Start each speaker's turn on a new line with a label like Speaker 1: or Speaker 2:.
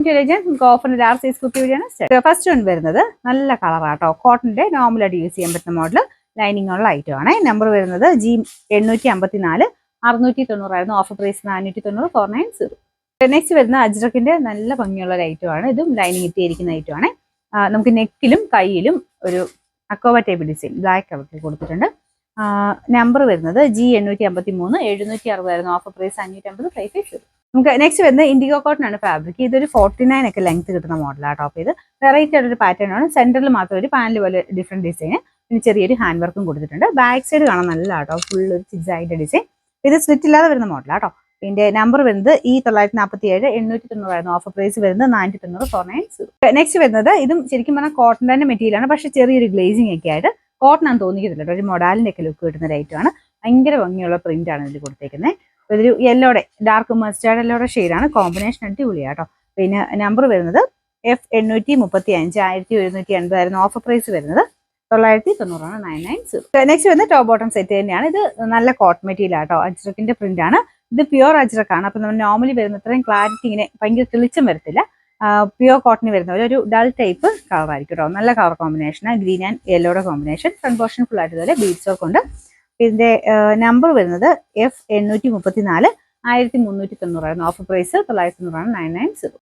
Speaker 1: നമുക്ക് ഓഫറിന് large size കുപ്പി വഴിയാണ്. ഫസ്റ്റ് വൺ വരുന്നത് നല്ല കളറാട്ടോ, കോട്ടന്റെ നോർമലായിട്ട് യൂസ് ചെയ്യാൻ പറ്റുന്ന മോഡൽ, ലൈനിങ് ഉള്ള ഐറ്റം ആണ്. നമ്പർ വരുന്നത് G854 690 ഓഫർ പ്രൈസ് 490 490. നെക്സ്റ്റ് വരുന്ന അജ്രക്കിന്റെ നല്ല ഭംഗിയുള്ള ഒരു ഐറ്റം ആണ്. ഇതും ലൈനിങ് ഇട്ടിരിക്കുന്ന ഐറ്റം ആണ്. നമുക്ക് നെക്കിലും കൈയിലും ഒരു അക്കോവ ടൈപ്പ് ഡിസൈൻ ബ്ലാക്ക് കളറിൽ കൊടുത്തിട്ടുണ്ട്. നമ്പർ വരുന്നത് G853 760 ഓഫർ പ്രൈസ് 550 550. നമുക്ക് നെക്സ്റ്റ് വരുന്നത് ഇൻഡിഗോ കോട്ടൺ ആണ് ഫാബ്രിക്. ഇതൊരു 49 ഒക്കെ ലെങ്ത് കിട്ടുന്ന മോഡലാണ്. ടോപ്പ് ഇത് വെറൈറ്റി ആയിട്ടൊരു പാറ്റേൺ ആണ്. സെന്ററിൽ മാത്രം ഒരു പാനൽ പോലെ ഡിഫറെന്റ് ഡിസൈൻ, പിന്നെ ചെറിയൊരു ഹാൻഡ് വർക്കും കൊടുത്തിട്ടുണ്ട്. ബാക്ക് സൈഡ് കാണാൻ നല്ല കേട്ടോ, ഫുൾ ഒരു സിഗ്സാഗിന്റെ ഡിസൈൻ. ഇത് സ്ലിറ്റ് ഇല്ലാതെ വരുന്ന മോഡലാട്ടോ. ഇതിന്റെ നമ്പർ വരുന്നത് E947 890 ഓഫർ പ്രൈസ് വരുന്നത് 490 490. നെക്സ്റ്റ് വരുന്നത് ഇതും ശരിക്കും പറഞ്ഞാൽ കോട്ടന്റെ മെറ്റീരിയൽ ആണ്, പക്ഷെ ചെറിയൊരു ഗ്ലേസിംഗ് ഒക്കെ ആയിട്ട് കോട്ടൺ ആണെന്ന് തോന്നിക്കുന്നില്ല, ഒരു മൊഡാലിന്റെ ഒക്കെ ലുക്ക് കിട്ടുന്ന ഒരു ഐറ്റം ആണ്. ഭയങ്കര ഭംഗിയുള്ള പ്രിന്റ് ആണ് ഇതിൽ കൊടുത്തേക്കുന്നത്. ഇതൊരു യെല്ലോടെ ഡാർക്ക് മസ്റ്റാർഡ് യെല്ലോടെ ഷെയ്ഡാണ്, കോമ്പിനേഷൻ അടിപൊളിയാട്ടോ. പിന്നെ നമ്പർ വരുന്നത് F835 1180 ഓഫർ പ്രൈസ് വരുന്നത് 990 990. നെക്സ്റ്റ് വരുന്നത് ടോപ്പ് ബോട്ടം സെറ്റ് തന്നെയാണ്. ഇത് നല്ല കോട്ടൺ മെറ്റീരിയൽ ആട്ടോ, അജ്രക്കിന്റെ പ്രിന്റ് ആണ്. ഇത് പ്യുവർ അജ്രക്കാണ്. അപ്പൊ നമ്മൾ നോർമലി വരുന്ന അത്രയും ക്ലാരിറ്റി ഇങ്ങനെ ഭയങ്കര തെളിച്ചം വരത്തില്ല. പ്യുവർ കോട്ടൺ വരുന്ന ഒരു ഡൾ ടൈപ്പ് കളർ ആയിരിക്കും കേട്ടോ. നല്ല കളർ കോമ്പിനേഷനാണ്, ഗ്രീൻ ആൻഡ് യെല്ലോയുടെ കോമ്പിനേഷൻ. ഫ്രണ്ട് പോർഷൻ ഫുൾ ആയിട്ട് ഇതുപോലെ ബീഡ്സ് വർക്ക് ഉണ്ട്. ഇതിന്റെ നമ്പർ വരുന്നത് F834 1390 ഓഫർ പ്രൈസ് 990 990.